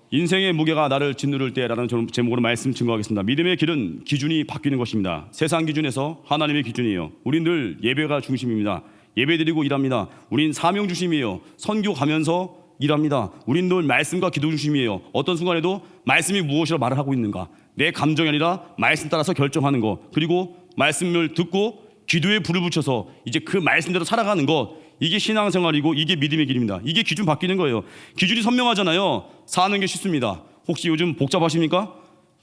인생의 무게가 나를 짓누를 때라는 제목으로 말씀 증거하겠습니다. 믿음의 길은 기준이 바뀌는 것입니다. 세상 기준에서 하나님의 기준이에요. 우린 늘 예배가 중심입니다. 예배드리고 일합니다. 우린 사명 중심이에요. 선교 가면서 일합니다. 우린 늘 말씀과 기도 중심이에요. 어떤 순간에도 말씀이 무엇이라 말을 하고 있는가, 내 감정이 아니라 말씀 따라서 결정하는 것, 그리고 말씀을 듣고 기도에 불을 붙여서 이제 그 말씀대로 살아가는 것, 이게 신앙생활이고 이게 믿음의 길입니다. 이게 기준 바뀌는 거예요. 기준이 선명하잖아요. 사는 게 쉽습니다. 혹시 요즘 복잡하십니까?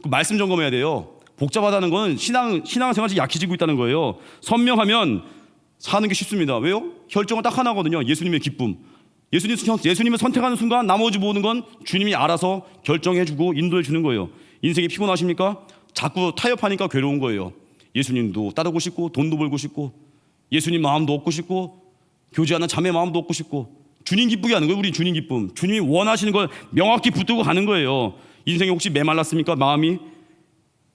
그 말씀 점검해야 돼요. 복잡하다는 건 신앙생활이 약해지고 있다는 거예요. 선명하면 사는 게 쉽습니다. 왜요? 결정은 딱 하나거든요. 예수님의 기쁨. 예수님을 선택하는 순간 나머지 모든 건 주님이 알아서 결정해주고 인도해 주는 거예요. 인생이 피곤하십니까? 자꾸 타협하니까 괴로운 거예요. 예수님도 따르고 싶고 돈도 벌고 싶고 예수님 마음도 얻고 싶고 교제하는 자매 마음도 얻고 싶고 주님 기쁘게 하는 거예요. 우리 주님 기쁨, 주님이 원하시는 걸 명확히 붙들고 가는 거예요. 인생에 혹시 메말랐습니까? 마음이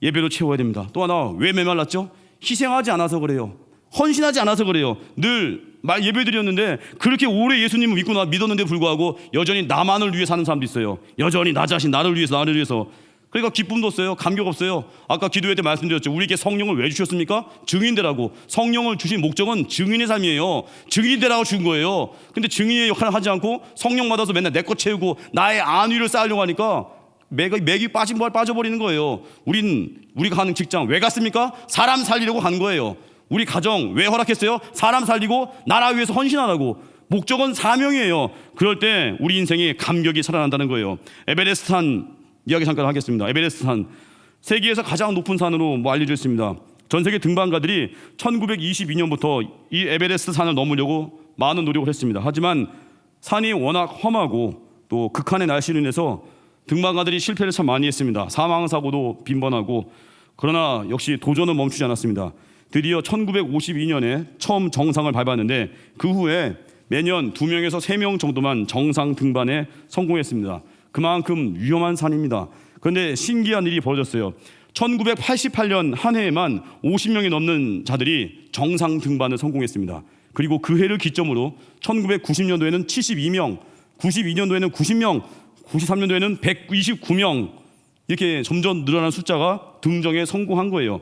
예배로 채워야 됩니다. 또 하나, 왜 메말랐죠? 희생하지 않아서 그래요. 헌신하지 않아서 그래요. 늘 예배 드렸는데 그렇게 오래 예수님을 믿었는데 불구하고 여전히 나만을 위해 사는 사람도 있어요. 여전히 나 자신, 나를 위해서. 그러니까 기쁨도 없어요. 감격 없어요. 아까 기도회 때 말씀드렸죠. 우리에게 성령을 왜 주셨습니까? 증인되라고. 성령을 주신 목적은 증인의 삶이에요. 증인이 되라고 준 거예요. 근데 증인의 역할을 하지 않고 성령 받아서 맨날 내 것 채우고 나의 안위를 쌓으려고 하니까 맥이 빠져버리는 거예요. 우리가 가는 직장 왜 갔습니까? 사람 살리려고 간 거예요. 우리 가정 왜 허락했어요? 사람 살리고 나라 위해서 헌신하라고. 목적은 사명이에요. 그럴 때 우리 인생에 감격이 살아난다는 거예요. 에베레스트 산 이야기 잠깐 하겠습니다. 에베레스트 산, 세계에서 가장 높은 산으로 알려져 있습니다. 전 세계 등반가들이 1922년부터 이 에베레스트 산을 넘으려고 많은 노력을 했습니다. 하지만 산이 워낙 험하고 또 극한의 날씨로 인해서 등반가들이 실패를 참 많이 했습니다. 사망사고도 빈번하고, 그러나 역시 도전은 멈추지 않았습니다. 드디어 1952년에 처음 정상을 밟았는데 그 후에 매년 2명에서 3명 정도만 정상 등반에 성공했습니다. 그만큼 위험한 산입니다. 그런데 신기한 일이 벌어졌어요. 1988년 한 해에만 50명이 넘는 자들이 정상 등반을 성공했습니다. 그리고 그 해를 기점으로 1990년도에는 72명, 92년도에는 90명, 93년도에는 129명, 이렇게 점점 늘어나는 숫자가 등정에 성공한 거예요.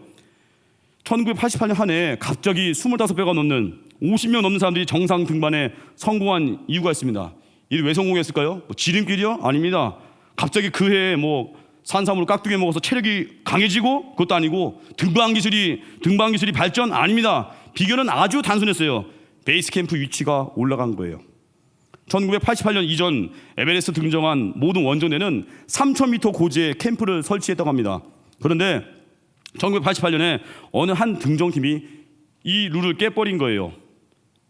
1988년 한 해에 갑자기 25배가 넘는 50명 넘는 사람들이 정상 등반에 성공한 이유가 있습니다. 이게 왜 성공했을까요? 지름길이요? 아닙니다. 갑자기 그 해에 산삼으로 깍두기 먹어서 체력이 강해지고, 그것도 아니고 등반 기술이 발전? 아닙니다. 비결은 아주 단순했어요. 베이스 캠프 위치가 올라간 거예요. 1988년 이전 에베레스트 등정한 모든 원정대는 3,000m 고지에 캠프를 설치했다고 합니다. 그런데 1988년에 어느 한 등정팀이 이 룰을 깨버린 거예요.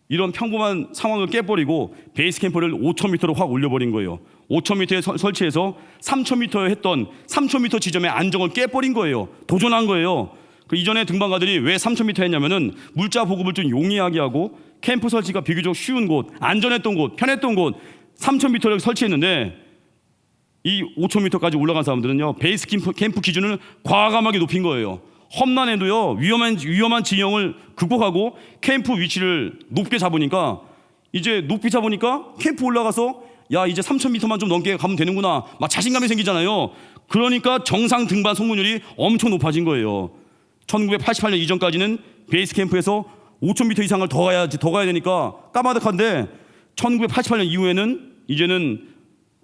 이런 평범한 상황을 깨버리고 베이스 캠프를 5,000m로 확 올려버린 거예요. 5,000m에 설치해서 3,000m에 했던 3,000m 지점의 안정을 깨버린 거예요. 도전한 거예요. 그 이전에 등반가들이 왜 3,000m 했냐면은 물자 보급을 좀 용이하게 하고 캠프 설치가 비교적 쉬운 곳, 안전했던 곳, 편했던 곳 3,000m를 설치했는데, 이 5,000m까지 올라간 사람들은요, 베이스 캠프 기준을 과감하게 높인 거예요. 험난해도요, 위험한 지형을 극복하고 캠프 위치를 높게 잡으니까, 이제 높이 잡으니까 캠프 올라가서 야, 이제 3,000m만 좀 넘게 가면 되는구나, 막 자신감이 생기잖아요. 그러니까 정상 등반 성공률이 엄청 높아진 거예요. 1988년 이전까지는 베이스 캠프에서 5,000m 이상을 더 가야 되니까 까마득한데, 1988년 이후에는 이제는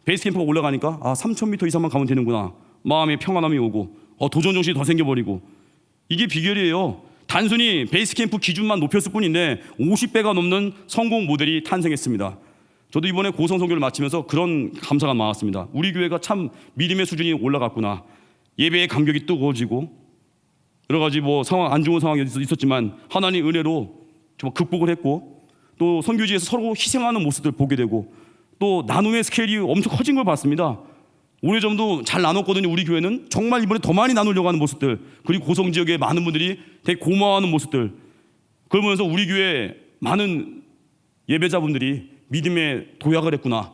베이스 캠프가 올라가니까 3,000m 이상만 가면 되는구나, 마음의 평안함이 오고 도전 정신이 더 생겨버리고. 이게 비결이에요. 단순히 베이스 캠프 기준만 높였을 뿐인데 50배가 넘는 성공 모델이 탄생했습니다. 저도 이번에 고성 선교를 마치면서 그런 감사가 많았습니다. 우리 교회가 참 믿음의 수준이 올라갔구나. 예배의 감격이 뜨거워지고, 여러 가지 상황, 안 좋은 상황이 있었지만 하나님 은혜로 정말 극복을 했고, 또 선교지에서 서로 희생하는 모습들 보게 되고, 또 나눔의 스케일이 엄청 커진 걸 봤습니다. 오래전도 잘 나눴거든요. 우리 교회는 정말 이번에 더 많이 나누려고 하는 모습들, 그리고 고성 지역의 많은 분들이 되게 고마워하는 모습들, 그러면서 우리 교회 많은 예배자분들이 믿음에 도약을 했구나,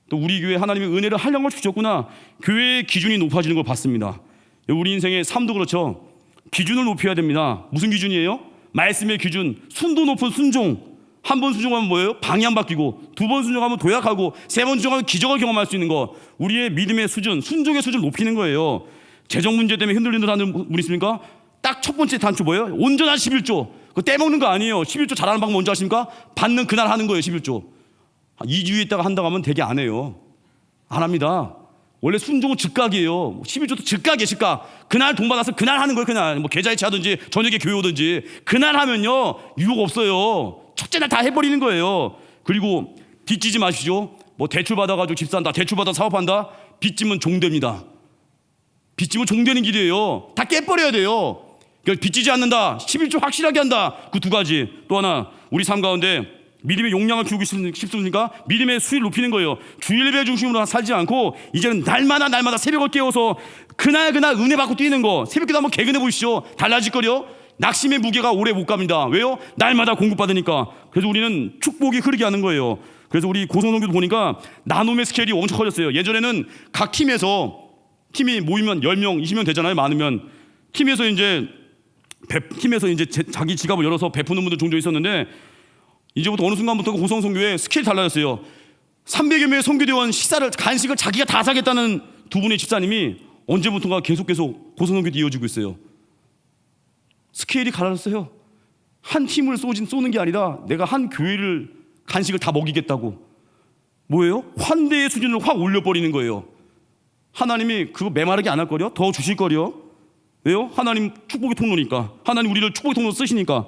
또 우리 교회 하나님의 은혜를 한량을 주셨구나, 교회의 기준이 높아지는 걸 봤습니다. 우리 인생의 삶도 그렇죠. 기준을 높여야 됩니다. 무슨 기준이에요? 말씀의 기준, 순도 높은 순종, 한 번 순종하면 뭐예요? 방향 바뀌고, 두 번 순종하면 도약하고, 세 번 순종하면 기적을 경험할 수 있는 거. 우리의 믿음의 수준, 순종의 수준을 높이는 거예요. 재정 문제 때문에 흔들리는 분 있습니까? 딱 첫 번째 단추 뭐예요? 온전한 11조. 그거 떼먹는 거 아니에요. 11조 잘하는 방법 뭔지 아십니까? 받는 그날 하는 거예요. 11조. 2주에 있다가 한다고 하면 되게 안 해요. 안 합니다. 원래 순종은 즉각이에요. 11조도 즉각이에요. 즉각. 그날 돈 받아서 그날 하는 거예요. 그날 뭐 계좌이체 하든지 저녁에 교회 오든지 그날 하면요 유혹 없어요. 첫째 날 다 해버리는 거예요. 그리고 빚지지 마시죠. 뭐 대출 받아가지고 집 산다, 대출 받아 사업한다. 빚지면 종됩니다. 빚지면 종되는 길이에요. 다 깨버려야 돼요. 그러니까 빚지지 않는다, 11조 확실하게 한다. 그 두 가지. 또 하나, 우리 삶 가운데 믿음의 용량을 키우고 싶습니까? 믿음의 수위를 높이는 거예요. 주일배 중심으로 살지 않고 이제는 날마다 새벽을 깨워서 그날 은혜 받고 뛰는 거. 새벽기도 한번 개근해 보시죠. 달라질 거요. 낙심의 무게가 오래 못 갑니다. 왜요? 날마다 공급받으니까. 그래서 우리는 축복이 흐르게 하는 거예요. 그래서 우리 고성동교도 보니까 나눔의 스케일이 엄청 커졌어요. 예전에는 각 팀이 모이면 10명, 20명 되잖아요. 많으면 팀에서 이제 자기 지갑을 열어서 베푸는 분들 종종 있었는데, 이제부터 어느 순간부터 고성성교회 스케일이 달라졌어요. 300여 명의 선교대원 간식을 자기가 다 사겠다는 두 분의 집사님이 언제부턴가 계속 고성성교회에 이어지고 있어요. 스케일이 갈라졌어요. 한 팀을 쏘는 게 아니라 내가 한 교회를 간식을 다 먹이겠다고. 뭐예요? 환대의 수준을 확 올려버리는 거예요. 하나님이 그거 메마르게 안 할 거려? 더 주실 거려? 왜요? 하나님 축복의 통로니까. 하나님 우리를 축복의 통로로 쓰시니까.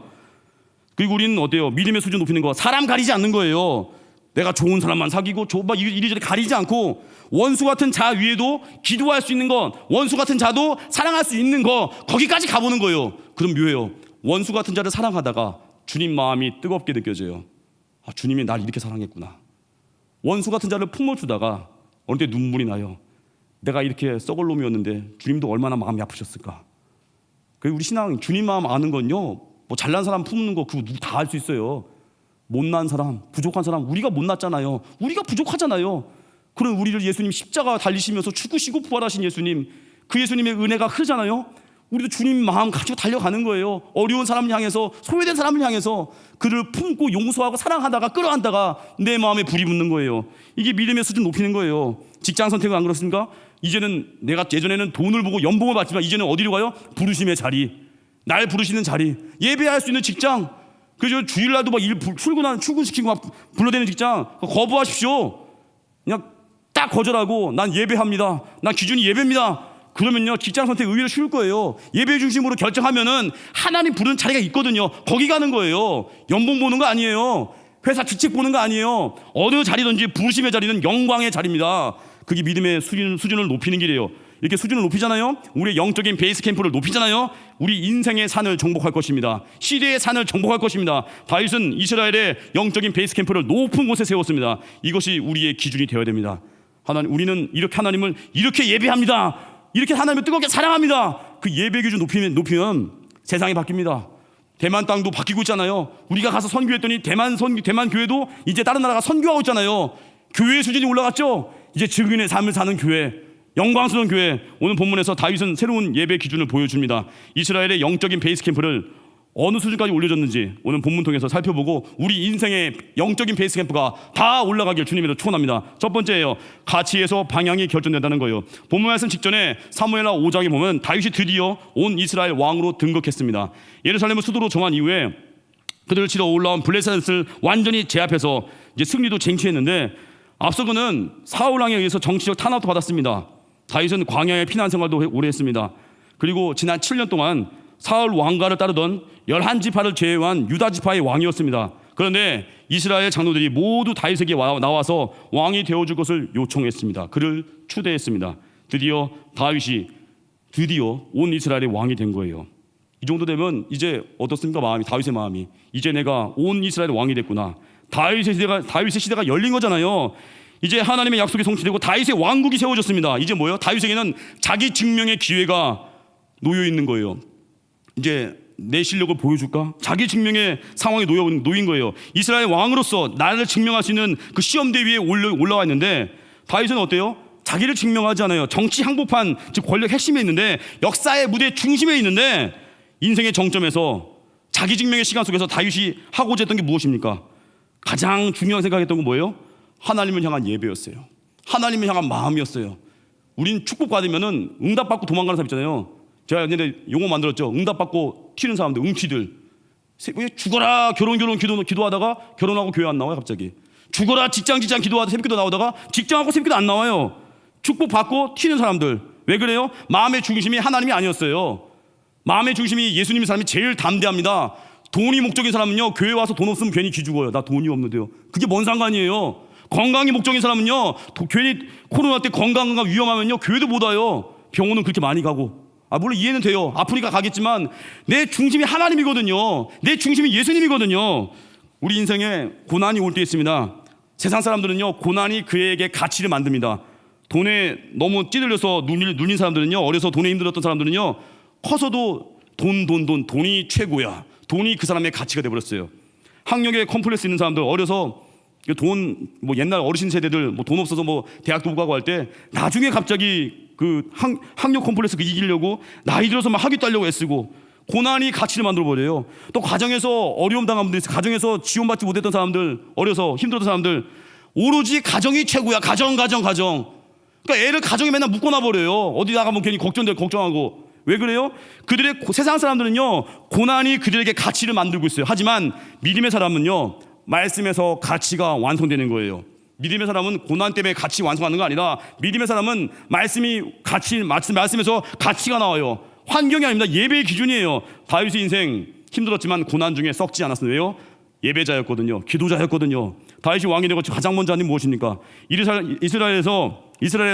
그리고 우리는 어때요? 믿음의 수준 높이는 거. 사람 가리지 않는 거예요. 내가 좋은 사람만 사귀고 이리저리 가리지 않고, 원수 같은 자 위에도 기도할 수 있는 것, 원수 같은 자도 사랑할 수 있는 거, 거기까지 가보는 거예요. 그럼 묘해요. 원수 같은 자를 사랑하다가 주님 마음이 뜨겁게 느껴져요. 아, 주님이 날 이렇게 사랑했구나. 원수 같은 자를 품어주다가 어느 때 눈물이 나요. 내가 이렇게 썩을 놈이었는데 주님도 얼마나 마음이 아프셨을까. 그리고 우리 신앙, 주님 마음 아는 건요, 뭐 잘난 사람 품는 거 그거 누구 다 알 수 있어요. 못난 사람, 부족한 사람, 우리가 못났잖아요. 우리가 부족하잖아요. 그럼 우리를 예수님 십자가 달리시면서 죽으시고 부활하신 예수님, 그 예수님의 은혜가 흐르잖아요. 우리도 주님 마음 가지고 달려가는 거예요. 어려운 사람을 향해서, 소외된 사람을 향해서 그를 품고 용서하고 사랑하다가 끌어안다가 내 마음에 불이 붙는 거예요. 이게 믿음의 수준 높이는 거예요. 직장 선택은 안 그렇습니까? 이제는 내가 예전에는 돈을 보고 연봉을 받지만 이제는 어디로 가요? 부르심의 자리, 날 부르시는 자리, 예배할 수 있는 직장. 그죠? 주일날도 막 출근시키고 막 불러대는 직장 거부하십시오. 그냥 딱 거절하고, 난 예배합니다, 난 기준이 예배입니다. 그러면요 직장 선택 의외로 쉬울 거예요. 예배 중심으로 결정하면은 하나님 부르는 자리가 있거든요. 거기 가는 거예요. 연봉 보는 거 아니에요. 회사 직책 보는 거 아니에요. 어느 자리든지 부르심의 자리는 영광의 자리입니다. 그게 믿음의 수준을 높이는 길이에요. 이렇게 수준을 높이잖아요. 우리의 영적인 베이스 캠프를 높이잖아요. 우리 인생의 산을 정복할 것입니다. 시대의 산을 정복할 것입니다. 다윗은 이스라엘의 영적인 베이스 캠프를 높은 곳에 세웠습니다. 이것이 우리의 기준이 되어야 됩니다. 우리는 이렇게 하나님을 이렇게 예배합니다. 이렇게 하나님을 뜨겁게 사랑합니다. 그 예배 기준 높이면 세상이 바뀝니다. 대만 땅도 바뀌고 있잖아요. 우리가 가서 선교했더니 대만 교회도 이제 다른 나라가 선교하고 있잖아요. 교회의 수준이 올라갔죠. 이제 증인의 삶을 사는 교회, 영광스러운 교회. 오늘 본문에서 다윗은 새로운 예배 기준을 보여줍니다. 이스라엘의 영적인 베이스 캠프를 어느 수준까지 올려졌는지 오늘 본문 통해서 살펴보고, 우리 인생의 영적인 베이스 캠프가 다 올라가길 주님으로 축원합니다. 첫 번째예요. 가치에서 방향이 결정된다는 거예요. 본문 말씀 직전에 사무엘하 5장에 보면 다윗이 드디어 온 이스라엘 왕으로 등극했습니다. 예루살렘을 수도로 정한 이후에 그들을 치러 올라온 블레셋을 완전히 제압해서 이제 승리도 쟁취했는데, 앞서서는 사울 왕에 의해서 정치적 탄압도 받았습니다. 다윗은 광야의 피난 생활도 오래 했습니다. 그리고 지난 7년 동안 사울 왕가를 따르던 11지파를 제외한 유다 지파의 왕이었습니다. 그런데 이스라엘 장로들이 모두 다윗에게 나와서 왕이 되어줄 것을 요청했습니다. 그를 추대했습니다. 드디어 다윗이 온 이스라엘의 왕이 된 거예요. 이 정도 되면 이제 어떻습니까? 다윗의 마음이 이제 내가 온 이스라엘의 왕이 됐구나. 다윗의 시대가 열린 거잖아요. 이제 하나님의 약속이 성취되고 다윗의 왕국이 세워졌습니다. 이제 뭐예요? 다윗에게는 자기 증명의 기회가 놓여 있는 거예요. 이제 내 실력을 보여줄까? 자기 증명의 상황에 놓인 거예요. 이스라엘 왕으로서 나를 증명할 수 있는 그 시험대 위에 올라와 있는데, 다윗은 어때요? 자기를 증명하지 않아요. 정치 항복판, 즉 권력 핵심에 있는데, 역사의 무대 중심에 있는데, 인생의 정점에서 자기 증명의 시간 속에서 다윗이 하고자 했던 게 무엇입니까? 가장 중요한 생각했던 건 뭐예요? 하나님을 향한 예배였어요. 하나님을 향한 마음이었어요. 우린 축복받으면은 응답받고 도망가는 사람 있잖아요. 제가 옛날에 용어 만들었죠. 응답받고 튀는 사람들, 응치들. 새벽에 죽어라 결혼 기도하다가 결혼하고 교회 안 나와요. 갑자기 죽어라 직장 기도하다 새벽기도 나오다가 직장하고 새벽기도 안 나와요. 축복받고 튀는 사람들. 왜 그래요? 마음의 중심이 하나님이 아니었어요. 마음의 중심이 예수님의 사람이 제일 담대합니다. 돈이 목적인 사람은요, 교회 와서 돈 없으면 괜히 기죽어요. 나 돈이 없는데요. 그게 뭔 상관이에요? 건강이 목적인 사람은요, 괜히 코로나 때 건강가 위험하면요, 교회도 못 와요. 병원은 그렇게 많이 가고. 물론 이해는 돼요. 아프니까 가겠지만 내 중심이 하나님이거든요. 내 중심이 예수님이거든요. 우리 인생에 고난이 올 때 있습니다. 세상 사람들은요, 고난이 그에게 가치를 만듭니다. 돈에 너무 찌들려서 눌린 사람들은요, 어려서 돈에 힘들었던 사람들은요, 커서도 돈이 최고야. 돈이 그 사람의 가치가 돼버렸어요. 학력에 컴플렉스 있는 사람들, 어려서 옛날 어르신 세대들 돈 없어서 대학도 못 가고 할 때 나중에 갑자기 그 학력 컴플렉스 이기려고 나이 들어서 막 학위 따려고 애쓰고, 고난이 가치를 만들어 버려요. 또 가정에서 어려움 당한 분들 있어요. 가정에서 지원받지 못했던 사람들, 어려서 힘들었던 사람들, 오로지 가정이 최고야. 가정. 그러니까 애를 가정에 맨날 묶어놔 버려요. 어디 나가면 괜히 걱정하고. 왜 그래요? 세상 사람들은요, 고난이 그들에게 가치를 만들고 있어요. 하지만 믿음의 사람은요, 말씀에서 가치가 완성되는 거예요. 믿음의 사람은 고난 때문에 가치 완성하는 거 아니라, 믿음의 사람은 말씀에서 가치가 나와요. 환경이 아닙니다. 예배의 기준이에요. 다윗의 인생 힘들었지만 고난 중에 썩지 않았어요. 왜요? 예배자였거든요. 기도자였거든요. 다윗이 왕이 되고 가장 먼저 한 일이 무엇입니까? 이스라엘에서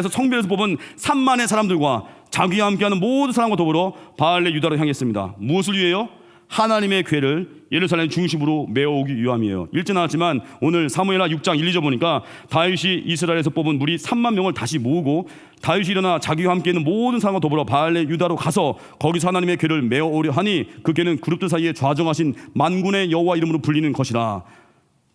성별에서 뽑은 3만의 사람들과 자기와 함께하는 모든 사람과 더불어 바알레 유다로 향했습니다. 무엇을 위해요? 하나님의 궤를 예루살렘 중심으로 메어오기 위함이에요. 읽지 않았지만 오늘 사무엘하 6장 1, 2절 보니까 다윗이 이스라엘에서 뽑은 무리 3만 명을 다시 모으고, 다윗이 일어나 자기와 함께 있는 모든 사람과 더불어 바알레 유다로 가서 거기서 하나님의 궤를 메어오려 하니, 그 궤는 그룹들 사이에 좌정하신 만군의 여호와 이름으로 불리는 것이라.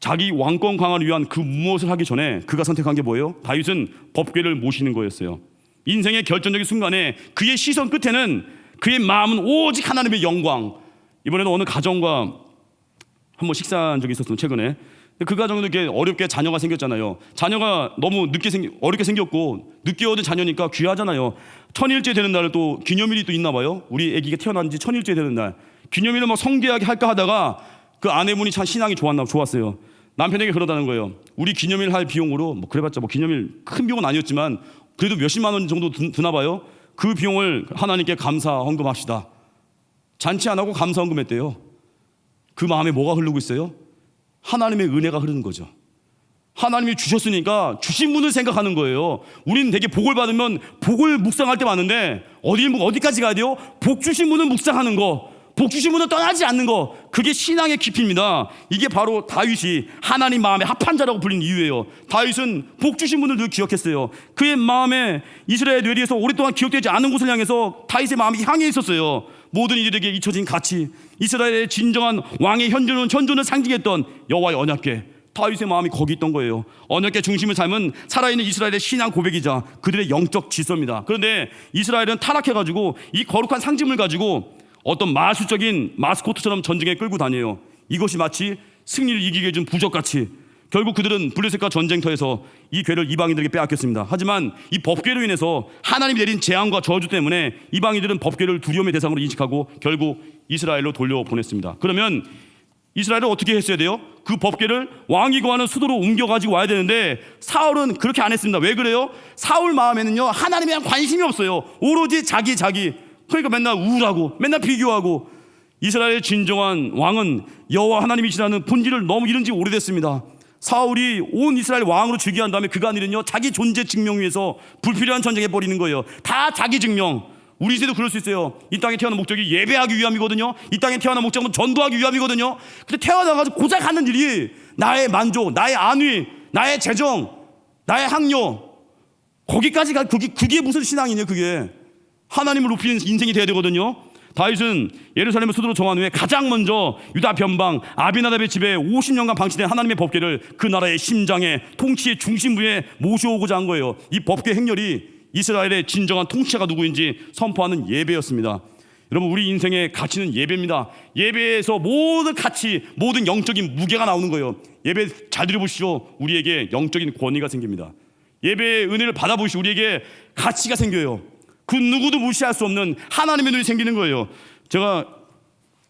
자기 왕권 강화를 위한 그 무엇을 하기 전에 그가 선택한 게 뭐예요? 다윗은 법궤를 모시는 거였어요. 인생의 결정적인 순간에 그의 시선 끝에는, 그의 마음은 오직 하나님의 영광. 이번에도 어느 가정과 한번 식사한 적이 있었어요, 최근에. 그 가정도 이렇게 어렵게 자녀가 생겼잖아요. 자녀가 너무 어렵게 생겼고, 늦게 얻은 자녀니까 귀하잖아요. 천일째 되는 날을 또 기념일이 또 있나 봐요. 우리 아기가 태어난 지 천일째 되는 날. 기념일을 성대하게 할까 하다가 그 아내분이 참 신앙이 좋았어요. 남편에게 그러다는 거예요. 우리 기념일 할 비용으로, 그래봤자 기념일 큰 비용은 아니었지만 그래도 몇십만 원 정도 드나 봐요. 그 비용을 하나님께 감사 헌금합시다. 잔치 안 하고 감사 헌금했대요. 그 마음에 뭐가 흐르고 있어요? 하나님의 은혜가 흐르는 거죠. 하나님이 주셨으니까 주신 분을 생각하는 거예요. 우리는 되게 복을 받으면 복을 묵상할 때 많은데, 어디까지 가야 돼요? 복 주신 분을 묵상하는 거, 복 주신 분을 떠나지 않는 거, 그게 신앙의 깊이입니다. 이게 바로 다윗이 하나님 마음에 합한 자라고 불린 이유예요. 다윗은 복 주신 분을 늘 기억했어요. 그의 마음에 이스라엘 뇌리에서 오랫동안 기억되지 않은 곳을 향해서 다윗의 마음이 향해 있었어요. 모든 이들에게 잊혀진 가치, 이스라엘의 진정한 왕의 현존을 상징했던 여호와의 언약궤, 다윗의 마음이 거기 있던 거예요. 언약궤 중심을 삶은 살아있는 이스라엘의 신앙 고백이자 그들의 영적 질서입니다. 그런데 이스라엘은 타락해가지고 이 거룩한 상징을 가지고 어떤 마술적인 마스코트처럼 전쟁에 끌고 다녀요. 이것이 마치 승리를 이기게 해준 부적같이. 결국 그들은 블레셋과 전쟁터에서 이 궤를 이방인들에게 빼앗겼습니다. 하지만 이 법궤로 인해서 하나님이 내린 재앙과 저주 때문에 이방인들은 법궤를 두려움의 대상으로 인식하고 결국 이스라엘로 돌려보냈습니다. 그러면 이스라엘은 어떻게 했어야 돼요? 그 법궤를 왕이 거하는 수도로 옮겨가지고 와야 되는데, 사울은 그렇게 안 했습니다. 왜 그래요? 사울 마음에는요, 하나님에 대한 관심이 없어요. 오로지 자기. 그러니까 맨날 우울하고 맨날 비교하고. 이스라엘의 진정한 왕은 여호와 하나님이시라는 본질을 너무 잃은 지 오래됐습니다. 사울이 온 이스라엘 왕으로 즉위한 다음에 그가 한 일은요, 자기 존재 증명 위해서 불필요한 전쟁에 버리는 거예요. 다 자기 증명. 우리 시대도 그럴 수 있어요. 이 땅에 태어난 목적이 예배하기 위함이거든요. 이 땅에 태어난 목적은 전도하기 위함이거든요. 근데 태어나가지고 고작 하는 일이 나의 만족, 나의 안위, 나의 재정, 나의 학력, 거기까지 가. 그게 무슨 신앙이냐. 그게 하나님을 높이는 인생이 돼야 되거든요. 다윗은 예루살렘을 수도로 정한 후에 가장 먼저 유다 변방 아비나답의 집에 50년간 방치된 하나님의 법궤를 그 나라의 심장에, 통치의 중심부에 모셔오고자 한 거예요. 이 법궤 행렬이 이스라엘의 진정한 통치자가 누구인지 선포하는 예배였습니다. 여러분, 우리 인생의 가치는 예배입니다. 예배에서 모든 가치, 모든 영적인 무게가 나오는 거예요. 예배 잘 들어보시죠. 우리에게 영적인 권위가 생깁니다. 예배의 은혜를 받아보시죠. 우리에게 가치가 생겨요. 그 누구도 무시할 수 없는 하나님의 눈이 생기는 거예요. 제가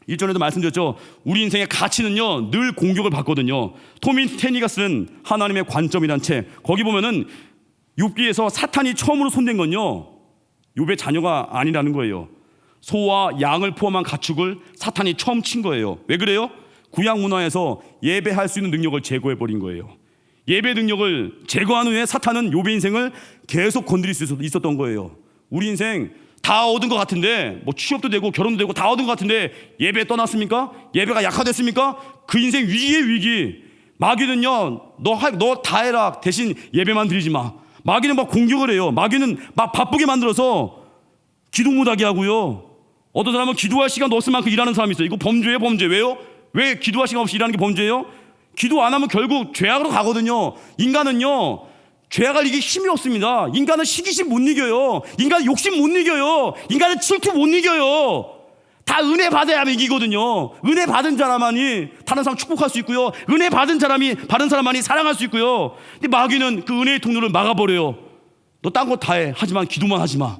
일전에도 말씀드렸죠. 우리 인생의 가치는요, 늘 공격을 받거든요. 토미 스테니가 쓴 하나님의 관점이란 책, 거기 보면은 욥기에서 사탄이 처음으로 손댄 건요, 욥의 자녀가 아니라는 거예요. 소와 양을 포함한 가축을 사탄이 처음 친 거예요. 왜 그래요? 구약 문화에서 예배할 수 있는 능력을 제거해 버린 거예요. 예배 능력을 제거한 후에 사탄은 욥의 인생을 계속 건드릴 수 있었던 거예요. 우리 인생 다 얻은 것 같은데, 뭐 취업도 되고 결혼도 되고 다 얻은 것 같은데 예배 떠났습니까? 예배가 약화됐습니까? 그 인생 위기의 위기. 마귀는요, 너 다 해라, 대신 예배만 드리지 마. 마귀는 막 공격을 해요. 마귀는 막 바쁘게 만들어서 기도 못하게 하고요. 어떤 사람은 기도할 시간 없을 만큼 일하는 사람이 있어요. 이거 범죄예요, 범죄. 왜요? 왜 기도할 시간 없이 일하는 게 범죄예요? 기도 안 하면 결국 죄악으로 가거든요. 인간은요, 죄악을 이기기 힘이 없습니다. 인간은 시기심 못 이겨요. 인간은 욕심 못 이겨요. 인간은 질투 못 이겨요. 다 은혜 받아야만 이기거든요. 은혜 받은 사람만이 다른 사람 축복할 수 있고요. 은혜 받은 사람만이 사랑할 수 있고요. 근데 마귀는 그 은혜의 통로를 막아버려요. 너 딴 거 다 해. 하지만 기도만 하지 마.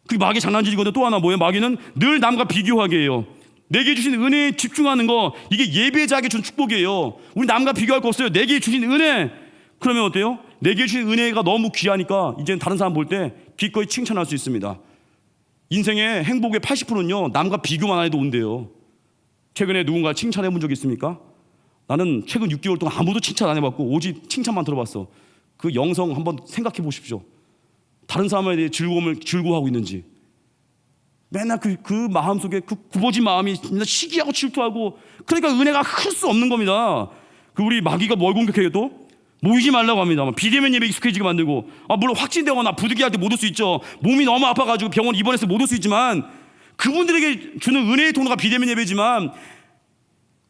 그게 마귀 장난질이거든요. 또 하나 뭐예요? 마귀는 늘 남과 비교하게 해요. 내게 주신 은혜에 집중하는 거, 이게 예배자에게 준 축복이에요. 우리 남과 비교할 거 없어요. 내게 주신 은혜. 그러면 어때요? 내게 주신 은혜가 너무 귀하니까 이제는 다른 사람 볼 때 기꺼이 칭찬할 수 있습니다. 인생의 행복의 80%는요, 남과 비교만 안 해도 온대요. 최근에 누군가 칭찬해 본 적 있습니까? 나는 최근 6개월 동안 아무도 칭찬 안 해봤고 오직 칭찬만 들어봤어. 그 영성 한번 생각해 보십시오. 다른 사람에 대해 즐거워하고 있는지. 맨날 그 마음속에 그 굽어진 마음이 시기하고 질투하고, 그러니까 은혜가 클 수 없는 겁니다. 그 우리 마귀가 뭘 공격해요? 또 모이지 말라고 합니다. 비대면 예배 익숙해지게 만들고, 물론 확진되거나 부득이할 때 못 올 수 있죠. 몸이 너무 아파가지고 병원 입원해서 못 올 수 있지만, 그분들에게 주는 은혜의 통로가 비대면 예배지만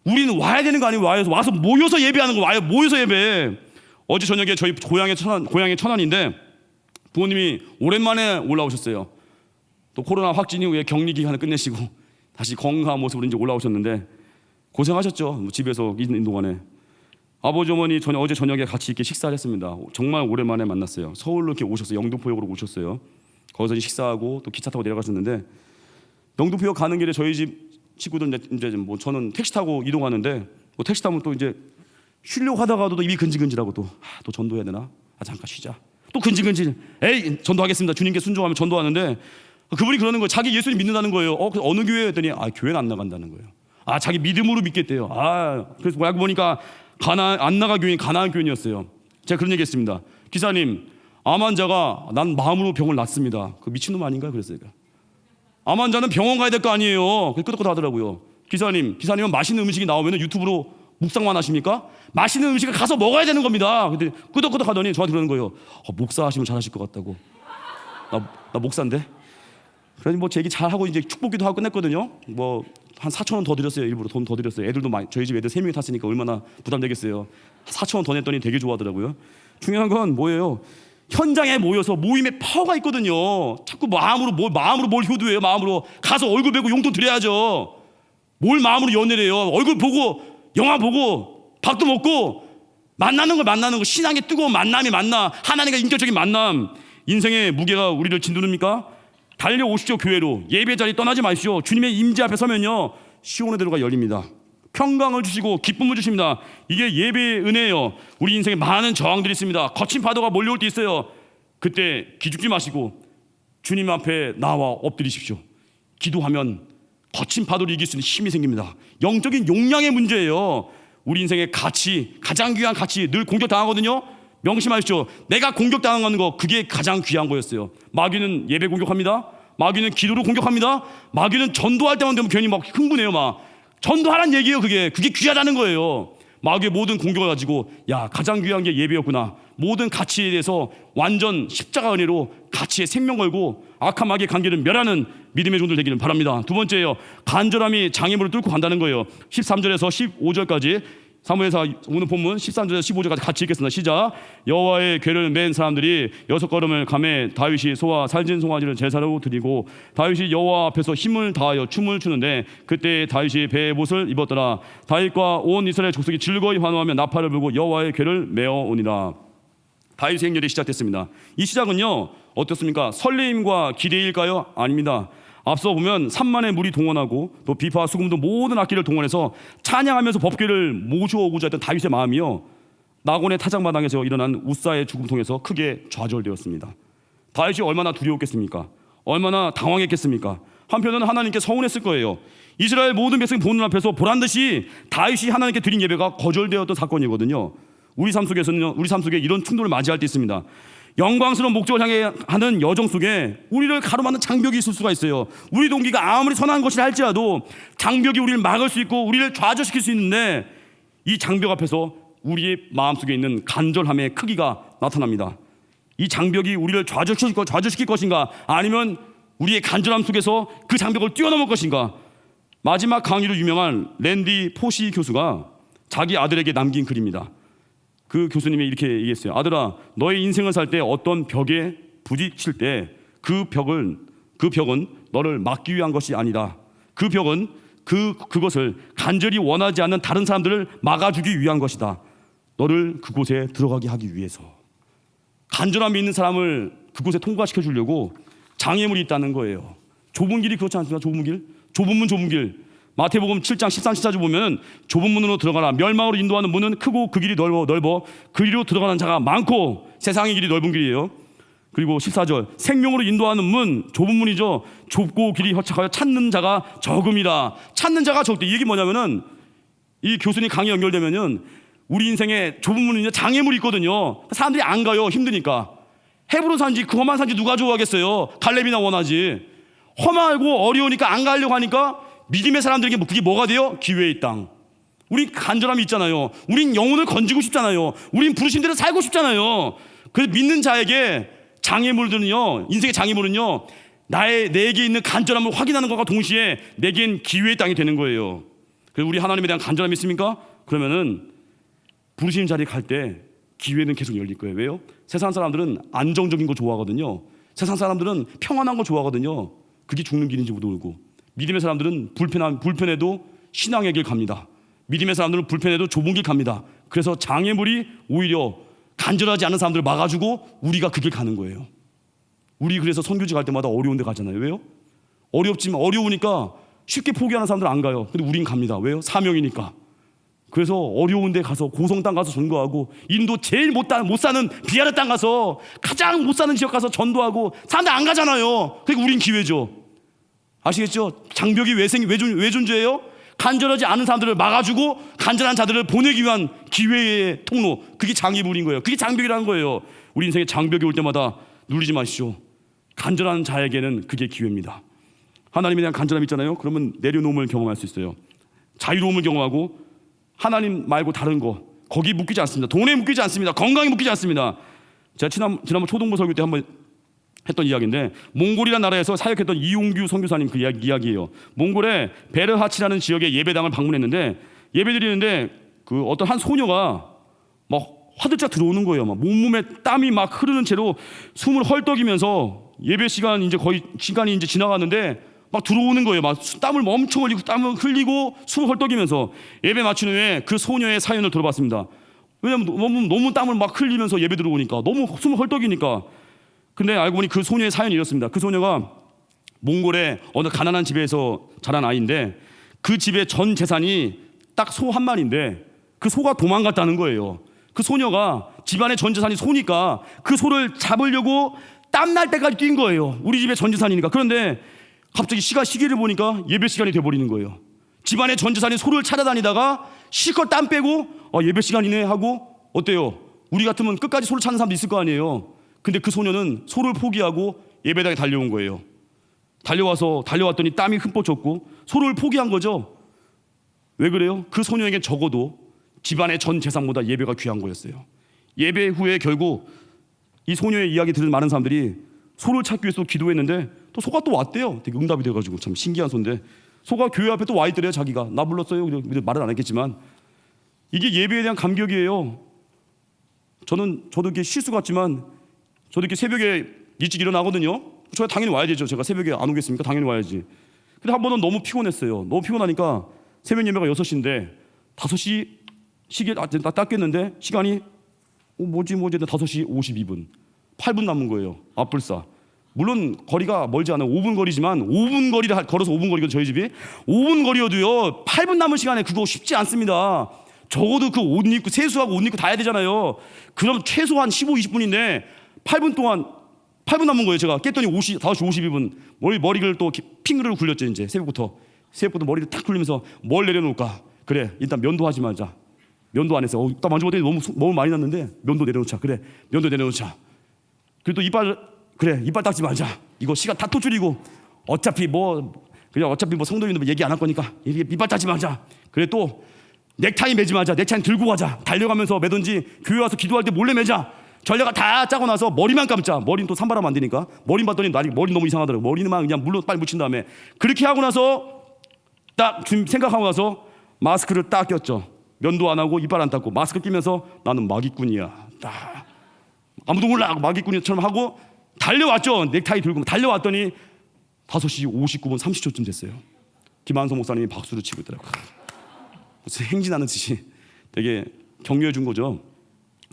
우리는 와야 되는 거 아니에요? 와서 모여서 예배하는 거. 모여서 예배. 어제 저녁에 저희 고향의 천안인데 부모님이 오랜만에 올라오셨어요. 또 코로나 확진 이후에 격리 기간을 끝내시고 다시 건강한 모습으로 이제 올라오셨는데 고생하셨죠. 집에서 있는 동안에. 아버지 어머니 어제 저녁에 같이 이렇게 식사를 했습니다. 정말 오랜만에 만났어요. 서울로 이렇게 오셨어요. 영등포역으로 오셨어요. 거기서 식사하고 또 기차 타고 내려가셨는데, 영등포역 가는 길에 저희 집 친구들 이제 뭐 저는 택시 타고 이동하는데, 뭐 택시 타면 또 이제 쉬려고 하다가도 입이 근질근질하고 또 전도해야 되나? 잠깐 쉬자. 또 근질근질. 에이, 전도하겠습니다. 주님께 순종하면 전도하는데, 그분이 그러는 거예요. 자기 예수님 믿는다는 거예요. 그래서 어느 교회 했더니 교회는 안 나간다는 거예요. 자기 믿음으로 믿겠대요. 그래서 알고 보니까 안나가 교회인 가나안 교인이었어요. 제가 그런 얘기했습니다. 기사님, 암 환자가 난 마음으로 병을 낫습니다. 그 미친놈 아닌가요? 그랬어요. 암 환자는 병원 가야 될 거 아니에요. 끄덕끄덕 하더라고요. 기사님은 맛있는 음식이 나오면 유튜브로 묵상만 하십니까? 맛있는 음식을 가서 먹어야 되는 겁니다. 근데 끄덕끄덕 하더니 저한테 그러는 거예요. 목사 하시면 잘하실 것 같다고. 나 목사인데. 그래서 뭐 제 얘기 잘 하고 이제 축복기도 하고 끝냈거든요. 뭐 한 4,000원 더 드렸어요. 일부러 돈 더 드렸어요. 애들도 저희 집 애들 3명이 탔으니까 얼마나 부담되겠어요. 4,000원 더 냈더니 되게 좋아하더라고요. 중요한 건 뭐예요? 현장에 모여서 모임에 파워가 있거든요. 자꾸 마음으로 뭘 효도해요. 마음으로 가서 얼굴 뵈고 용돈 드려야죠. 뭘 마음으로 연애를 해요. 얼굴 보고 영화 보고 밥도 먹고 만나는 거. 신앙의 뜨거운 만나. 하나님과 인격적인 만남. 인생의 무게가 우리를 짓누릅니까? 달려오시죠. 교회로. 예배 자리 떠나지 마십시오. 주님의 임재 앞에 서면요, 시온의 대로가 열립니다. 평강을 주시고 기쁨을 주십니다. 이게 예배의 은혜예요. 우리 인생에 많은 저항들이 있습니다. 거친 파도가 몰려올 때 있어요. 그때 기죽지 마시고 주님 앞에 나와 엎드리십시오. 기도하면 거친 파도를 이길 수 있는 힘이 생깁니다. 영적인 용량의 문제예요. 우리 인생의 가치, 가장 귀한 가치, 늘 공격당하거든요. 명심하십시오. 내가 공격당한 거, 그게 가장 귀한 거였어요. 마귀는 예배 공격합니다. 마귀는 기도로 공격합니다. 마귀는 전도할 때만 되면 괜히 막 흥분해요. 전도하라는 얘기예요. 그게 귀하다는 거예요. 마귀의 모든 공격을 가지고, 가장 귀한 게 예배였구나. 모든 가치에 대해서 완전 십자가 은혜로 가치에 생명 걸고 악한 마귀의 관계를 멸하는 믿음의 종들 되기를 바랍니다. 두 번째예요. 간절함이 장애물을 뚫고 간다는 거예요. 13절에서 15절까지 사무엘사 오늘 본문 13절 15절까지 같이 읽겠습니다. 시작. 여호와의 궤를 맨 사람들이 6걸음을 가매 다윗이 소와 살진 송아지를 제사로 드리고 다윗이 여호와 앞에서 힘을 다하여 춤을 추는데 그때 다윗이 배의 옷을 입었더라. 다윗과 온 이스라엘 족속이 즐거이 환호하며 나팔을 불고 여호와의 궤를 메어 오니라. 다윗의 행렬이 시작됐습니다. 이 시작은요 어떻습니까? 설레임과 기대일까요? 아닙니다. 앞서 보면 3만의 무리 동원하고 또 비파와 수금도 모든 악기를 동원해서 찬양하면서 법궤를 모셔오고자 했던 다윗의 마음이요 나곤의 타작마당에서 일어난 우사의 죽음 통해서 크게 좌절되었습니다. 다윗이 얼마나 두려웠겠습니까? 얼마나 당황했겠습니까? 한편은 하나님께 서운했을 거예요. 이스라엘 모든 백성 보는 앞에서 보란듯이 다윗이 하나님께 드린 예배가 거절되었던 사건이거든요. 우리 삶 속에 이런 충돌을 맞이할 때 있습니다. 영광스러운 목적을 향해 하는 여정 속에 우리를 가로막는 장벽이 있을 수가 있어요. 우리 동기가 아무리 선한 것이라 할지라도 장벽이 우리를 막을 수 있고 우리를 좌절시킬 수 있는데 이 장벽 앞에서 우리의 마음속에 있는 간절함의 크기가 나타납니다. 이 장벽이 우리를 좌절시킬 것인가 아니면 우리의 간절함 속에서 그 장벽을 뛰어넘을 것인가. 마지막 강의로 유명한 랜디 포시 교수가 자기 아들에게 남긴 글입니다. 그 교수님이 이렇게 얘기했어요. 아들아, 너의 인생을 살 때 어떤 벽에 부딪힐 때 그 벽은 너를 막기 위한 것이 아니다. 그 벽은 그것을 간절히 원하지 않는 다른 사람들을 막아주기 위한 것이다. 너를 그곳에 들어가게 하기 위해서. 간절함이 있는 사람을 그곳에 통과시켜 주려고 장애물이 있다는 거예요. 좁은 길이 그렇지 않습니까? 좁은 길. 마태복음 7장 13, 14절 보면 좁은 문으로 들어가라. 멸망으로 인도하는 문은 크고 그 길이 넓어 그리로 들어가는 자가 많고 세상의 길이 넓은 길이에요. 그리고 14절 생명으로 인도하는 문 좁은 문이죠. 좁고 길이 허착하여 찾는 자가 적음이라. 찾는 자가 적대. 이 얘기 뭐냐면은 이 교수님 강의 연결되면은 우리 인생에 좁은 문이 장애물이 있거든요. 사람들이 안 가요. 힘드니까. 헤브론 산지 그 험한 산지 누가 좋아하겠어요. 갈렙이나 원하지. 험하고 어려우니까 안 가려고 하니까 믿음의 사람들에게 그게 뭐가 돼요? 기회의 땅. 우린 간절함이 있잖아요. 우린 영혼을 건지고 싶잖아요. 우린 부르신 대로 살고 싶잖아요. 그래서 믿는 자에게 장애물들은요, 인생의 장애물은요, 내게 있는 간절함을 확인하는 것과 동시에 내겐 기회의 땅이 되는 거예요. 그래서 우리 하나님에 대한 간절함이 있습니까? 그러면은 부르신 자리에 갈 때 기회는 계속 열릴 거예요. 왜요? 세상 사람들은 안정적인 거 좋아하거든요. 세상 사람들은 평안한 거 좋아하거든요. 그게 죽는 길인지 모르고. 믿음의 사람들은 불편해도 신앙의 길 갑니다. 믿음의 사람들은 불편해도 좁은 길 갑니다. 그래서 장애물이 오히려 간절하지 않은 사람들을 막아주고 우리가 그 길 가는 거예요. 우리 그래서 선교지 갈 때마다 어려운 데 가잖아요. 왜요? 어려우니까 쉽게 포기하는 사람들 안 가요. 근데 우린 갑니다. 왜요? 사명이니까. 그래서 어려운 데 가서 고성 땅 가서 전도하고 인도 제일 못 사는 비아르 땅 가서 가장 못 사는 지역 가서 전도하고 사람들 안 가잖아요. 그러니까 우린 기회죠. 아시겠죠? 장벽이 왜 존재해요? 간절하지 않은 사람들을 막아주고 간절한 자들을 보내기 위한 기회의 통로. 그게 장애물인 거예요. 그게 장벽이라는 거예요. 우리 인생에 장벽이 올 때마다 눌리지 마시죠. 간절한 자에게는 그게 기회입니다. 하나님에 대한 간절함이 있잖아요. 그러면 내려놓음을 경험할 수 있어요. 자유로움을 경험하고 하나님 말고 다른 거 거기 묶이지 않습니다. 돈에 묶이지 않습니다. 건강에 묶이지 않습니다. 제가 지난번 초등부 설교 때 한번 했던 이야기인데 몽골이라는 나라에서 사역했던 이용규 선교사님 그 이야기예요. 몽골의 베르하치라는 지역의 예배당을 방문했는데 예배드리는데 그 어떤 한 소녀가 막 화들짝 들어오는 거예요. 막 온몸에 땀이 막 흐르는 채로 숨을 헐떡이면서 예배 시간이 이제 지나갔는데 막 들어오는 거예요. 막 땀을 엄청 흘리고 땀을 흘리고 숨을 헐떡이면서 예배 마친 후에 그 소녀의 사연을 들어봤습니다. 왜냐면 너무 땀을 막 흘리면서 예배 들어오니까 너무 숨을 헐떡이니까. 근데 알고 보니 그 소녀의 사연이 이렇습니다. 그 소녀가 몽골의 어느 가난한 집에서 자란 아이인데 그 집의 전 재산이 딱 소 한 마리인데 그 소가 도망갔다는 거예요. 그 소녀가 집안의 전 재산이 소니까 그 소를 잡으려고 땀날 때까지 뛴 거예요. 우리 집의 전 재산이니까. 그런데 갑자기 시계를 보니까 예배 시간이 돼버리는 거예요. 집안의 전 재산이 소를 찾아다니다가 실컷 땀 빼고 예배 시간이네 하고 어때요? 우리 같으면 끝까지 소를 찾는 사람도 있을 거 아니에요. 근데 그 소녀는 소를 포기하고 예배당에 달려온 거예요. 달려왔더니 땀이 흠뻑 젖고 소를 포기한 거죠. 왜 그래요? 그 소녀에게 적어도 집안의 전 재산보다 예배가 귀한 거였어요. 예배 후에 결국 이 소녀의 이야기 들은 많은 사람들이 소를 찾기 위해서 기도했는데 또 소가 또 왔대요. 되게 응답이 돼가지고 참 신기한 소인데 소가 교회 앞에 또 와 있더래요. 자기가 나 불렀어요. 말은 안 했겠지만 이게 예배에 대한 감격이에요. 저도 이렇게 실수 같지만 저도 이렇게 새벽에 일찍 일어나거든요. 저 당연히 와야 되죠. 제가 새벽에 안 오겠습니까? 당연히 와야지. 근데 한 번은 너무 피곤했어요. 너무 피곤하니까 새벽 예배가 6시인데 5시 시계 딱 깼는데 시간이 뭐지 5시 52분 8분 남은 거예요. 앞불사. 물론 거리가 멀지 않아요. 5분 거리지만 5분 거리를 걸어서 5분 거리거든요. 저희 집이 5분 거리여도요 8분 남은 시간에 그거 쉽지 않습니다. 적어도 그 옷 입고 세수하고 옷 입고 다 해야 되잖아요. 그럼 최소한 15, 20분인데 8분 남은 거예요. 제가 깼더니 5시 52분 머리를 또 핑크를 굴렸죠. 이제 새벽부터 머리를 탁 굴리면서 뭘 내려놓을까. 그래 일단 면도하지 말자. 면도 안 했어. 딱 만져봤더니 너무 많이 났는데 면도 내려놓자. 그래 면도 내려놓자. 그리고 또 이빨 닦지 말자. 이거 시간 다 또 줄이고 어차피 뭐 성도님도 얘기 안 할 거니까 이빨 닦지 말자. 그래 또 넥타이 매지 말자. 넥타이 들고 가자. 달려가면서 매든지 교회 와서 기도할 때 몰래 매자. 전략을 다 짜고 나서 머리만 감자. 머리는 또 산바람 안 되니까 머리 봤더니 머리 너무 이상하더라고. 머리만 그냥 물로 빨리 묻힌 다음에 그렇게 하고 나서 딱 생각하고 나서 마스크를 딱 꼈죠. 면도 안 하고 이빨 안 닦고 마스크 끼면서 나는 마기꾼이야. 딱 아무도 몰라 마기꾼처럼 하고 달려왔죠. 넥타이 들고 달려왔더니 5시 59분 30초쯤 됐어요. 김한성 목사님이 박수를 치고 있더라고요. 무슨 행진하는 듯이 되게 격려해 준 거죠.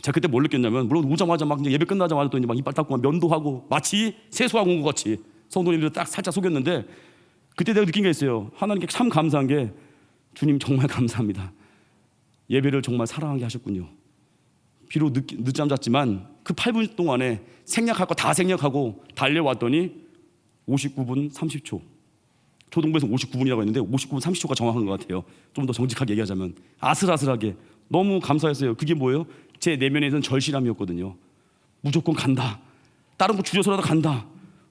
제가 그때 뭘 느꼈냐면 물론 오자마자 막 이제 예배 끝나자마자 또 이제 막 이빨 닦고 막 면도하고 마치 세수하고 온 것 같이 성도님들 딱 살짝 속였는데 그때 내가 느낀 게 있어요. 하나님께 참 감사한 게 주님 정말 감사합니다. 예배를 정말 사랑하게 하셨군요. 비록 늦잠 잤지만 그 8분 동안에 생략할 거 다 생략하고 달려왔더니 59분 30초. 초등부에서 59분이라고 했는데 59분 30초가 정확한 것 같아요. 좀 더 정직하게 얘기하자면 아슬아슬하게 너무 감사했어요. 그게 뭐예요? 제 내면에는 절실함이었거든요. 무조건 간다. 다른 거 줄여서라도 간다.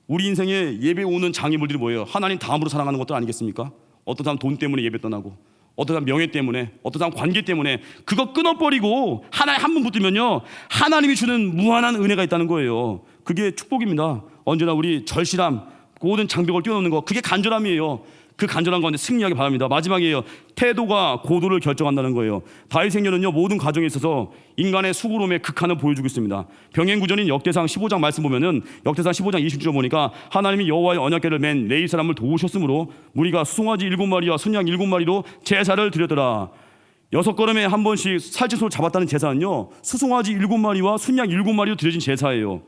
우리 인생에 예배 오는 장애물들이 뭐예요? 하나님 다음으로 사랑하는 것들 아니겠습니까? 어떤 사람 돈 때문에 예배 떠나고 어떤 사람 명예 때문에 어떤 사람 관계 때문에 그거 끊어버리고 하나에 한 번 붙으면요 하나님이 주는 무한한 은혜가 있다는 거예요. 그게 축복입니다. 언제나 우리 절실함 모든 장벽을 뛰어넘는 거 그게 간절함이에요. 그 간절한 가운데 승리하기 바랍니다. 마지막이에요. 태도가 고도를 결정한다는 거예요. 다윗 생년은요 모든 가정에 있어서 인간의 수고로움의 극한을 보여주고 있습니다. 병행구전인 역대상 15장 말씀 보면은 역대상 15장 20절 보니까 하나님이 여호와의 언약궤를 맨 레위 사람을 도우셨으므로 무리가 수송아지 7마리와 순양 7마리로 제사를 드렸더라. 6걸음에 한 번씩 살찐소를 잡았다는 제사는요 수송아지 7마리와 순양 7마리로 드려진 제사예요.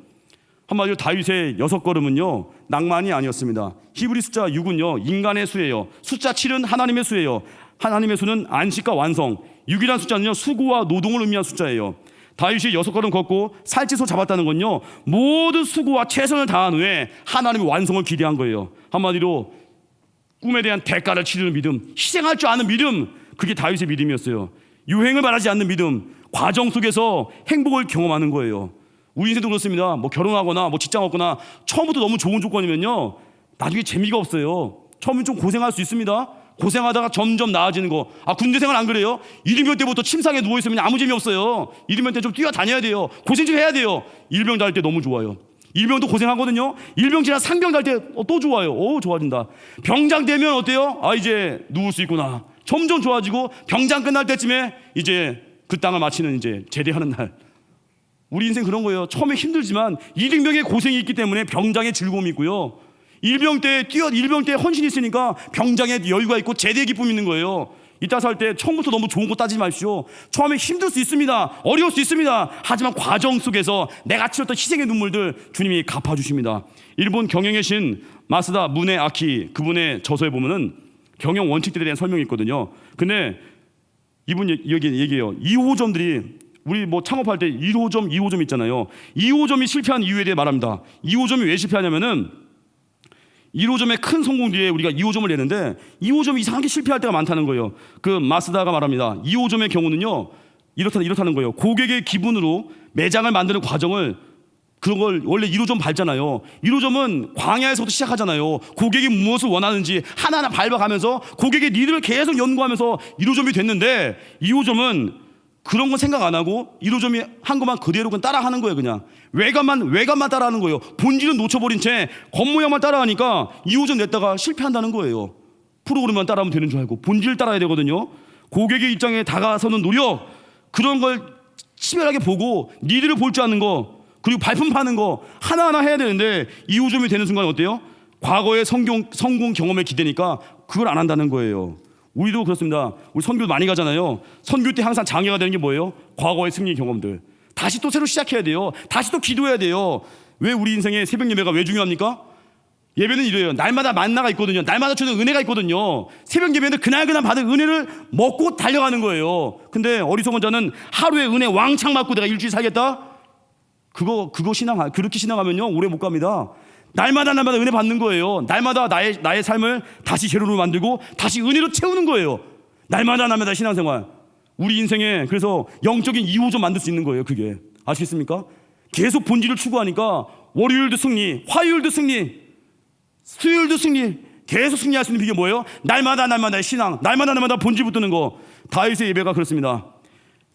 한마디로 다윗의 6걸음은요 낭만이 아니었습니다. 히브리 숫자 6은요 인간의 수예요. 숫자 7은 하나님의 수예요. 하나님의 수는 안식과 완성. 6이라는 숫자는요 수고와 노동을 의미한 숫자예요. 다윗이 6걸음 걷고 살찌소 잡았다는 건요 모든 수고와 최선을 다한 후에 하나님의 완성을 기대한 거예요. 한마디로 꿈에 대한 대가를 치르는 믿음, 희생할 줄 아는 믿음, 그게 다윗의 믿음이었어요. 유행을 바라지 않는 믿음, 과정 속에서 행복을 경험하는 거예요. 우리 인생도 그렇습니다. 뭐 결혼하거나 뭐 직장 얻거나 처음부터 너무 좋은 조건이면요 나중에 재미가 없어요. 처음엔 좀 고생할 수 있습니다. 고생하다가 점점 나아지는 거. 군대 생활 안 그래요? 일병 때부터 침상에 누워있으면 아무 재미 없어요. 일병 때 좀 뛰어다녀야 돼요. 고생 좀 해야 돼요. 일병 달 때 너무 좋아요. 일병도 고생하거든요. 일병 지나 상병 달 때 또 좋아요. 좋아진다. 병장 되면 어때요? 이제 누울 수 있구나. 점점 좋아지고 병장 끝날 때쯤에 이제 그 땅을 마치는 이제 제대하는 날. 우리 인생 그런 거예요. 처음에 힘들지만 일병의 고생이 있기 때문에 병장의 즐거움이 있고요. 일병 때 헌신이 있으니까 병장의 여유가 있고 제대의 기쁨이 있는 거예요. 이따 살 때 처음부터 너무 좋은 거 따지지 마십시오. 처음에 힘들 수 있습니다. 어려울 수 있습니다. 하지만 과정 속에서 내가 치렀던 희생의 눈물들 주님이 갚아주십니다. 일본 경영의 신 마스다 무네 아키 그분의 저서에 보면은 경영 원칙들에 대한 설명이 있거든요. 근데 이분 여기 얘기해요. 2호점들이 우리 뭐 창업할 때 1호점, 2호점 있잖아요. 2호점이 실패한 이유에 대해 말합니다. 2호점이 왜 실패하냐면은 1호점의 큰 성공 뒤에 우리가 2호점을 내는데 2호점이 이상하게 실패할 때가 많다는 거예요. 그 마스다가 말합니다. 2호점의 경우는요 이렇다는 거예요. 고객의 기분으로 매장을 만드는 과정을 그런 걸 원래 1호점 밟잖아요. 1호점은 광야에서부터 시작하잖아요. 고객이 무엇을 원하는지 하나하나 밟아가면서 고객의 니드를 계속 연구하면서 1호점이 됐는데 2호점은 그런 건 생각 안 하고 1호점이 한 것만 그대로 그냥 따라하는 거예요. 그냥 외관만 따라하는 거예요. 본질은 놓쳐버린 채 겉모양만 따라하니까 2호점 냈다가 실패한다는 거예요. 프로그램만 따라하면 되는 줄 알고 본질을 따라야 되거든요. 고객의 입장에 다가서는 노력, 그런 걸 치밀하게 보고 니들을 볼 줄 아는 거, 그리고 발품 파는 거 하나하나 해야 되는데 이호점이 되는 순간 어때요? 과거의 성공 경험에 기대니까 그걸 안 한다는 거예요. 우리도 그렇습니다. 우리 선교 많이 가잖아요. 선교 때 항상 장애가 되는 게 뭐예요? 과거의 승리 경험들. 다시 또 새로 시작해야 돼요. 다시 또 기도해야 돼요. 왜 우리 인생에 새벽 예배가 왜 중요합니까? 예배는 이래요. 날마다 만나가 있거든요. 날마다 주는 은혜가 있거든요. 새벽 예배는 그날 받은 은혜를 먹고 달려가는 거예요. 근데 어리석은 자는 하루에 은혜 왕창 맞고 내가 일주일 살겠다? 그거 그렇게 신앙하면요 오래 못 갑니다. 날마다 은혜 받는 거예요. 날마다 나의 삶을 다시 제로로 만들고 다시 은혜로 채우는 거예요. 날마다 신앙생활. 우리 인생에 그래서 영적인 2호점 만들 수 있는 거예요. 그게 아시겠습니까? 계속 본질을 추구하니까 월요일도 승리, 화요일도 승리, 수요일도 승리, 계속 승리할 수 있는 비결이 뭐예요? 날마다의 신앙, 날마다 본질 붙드는 거. 다윗의 예배가 그렇습니다.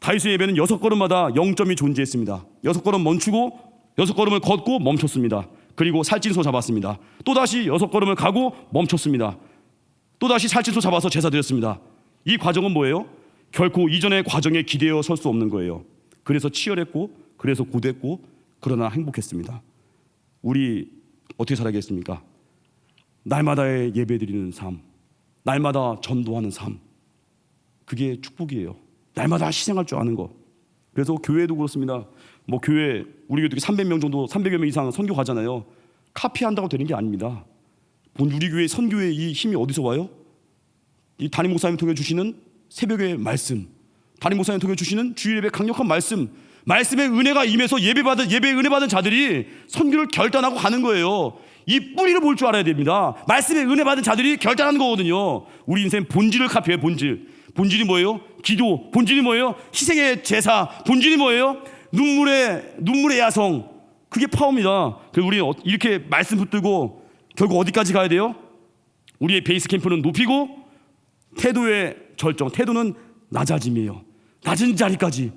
다윗의 예배는 6걸음마다 0점이 존재했습니다. 6걸음 멈추고 6걸음을 걷고 멈췄습니다. 그리고 살찐소 잡았습니다. 또다시 6걸음을 가고 멈췄습니다. 또다시 살찐소 잡아서 제사 드렸습니다. 이 과정은 뭐예요? 결코 이전의 과정에 기대어 설 수 없는 거예요. 그래서 치열했고, 그래서 고됐고, 그러나 행복했습니다. 우리 어떻게 살아야겠습니까? 날마다의 예배드리는 삶, 날마다 전도하는 삶, 그게 축복이에요. 날마다 희생할 줄 아는 거. 그래서 교회도 그렇습니다. 뭐 교회 우리 교회 300명 정도, 300여 명 이상 선교 가잖아요. 카피한다고 되는 게 아닙니다. 우리 교회 선교의 이 힘이 어디서 와요? 이 담임 목사님 통해 주시는 새벽의 말씀, 담임 목사님 통해 주시는 주일 예배 강력한 말씀의 은혜가 임해서 예배 은혜 받은 자들이 선교를 결단하고 가는 거예요. 이 뿌리를 볼 줄 알아야 됩니다. 말씀의 은혜 받은 자들이 결단하는 거거든요. 우리 인생 본질을 카피해. 본질이 뭐예요? 기도. 본질이 뭐예요? 희생의 제사. 본질이 뭐예요? 눈물의 야성. 그게 파워입니다. 그래서 우리 이렇게 말씀 붙들고 결국 어디까지 가야 돼요? 우리의 베이스 캠프는 높이고 태도의 절정. 태도는 낮아짐이에요. 낮은 자리까지.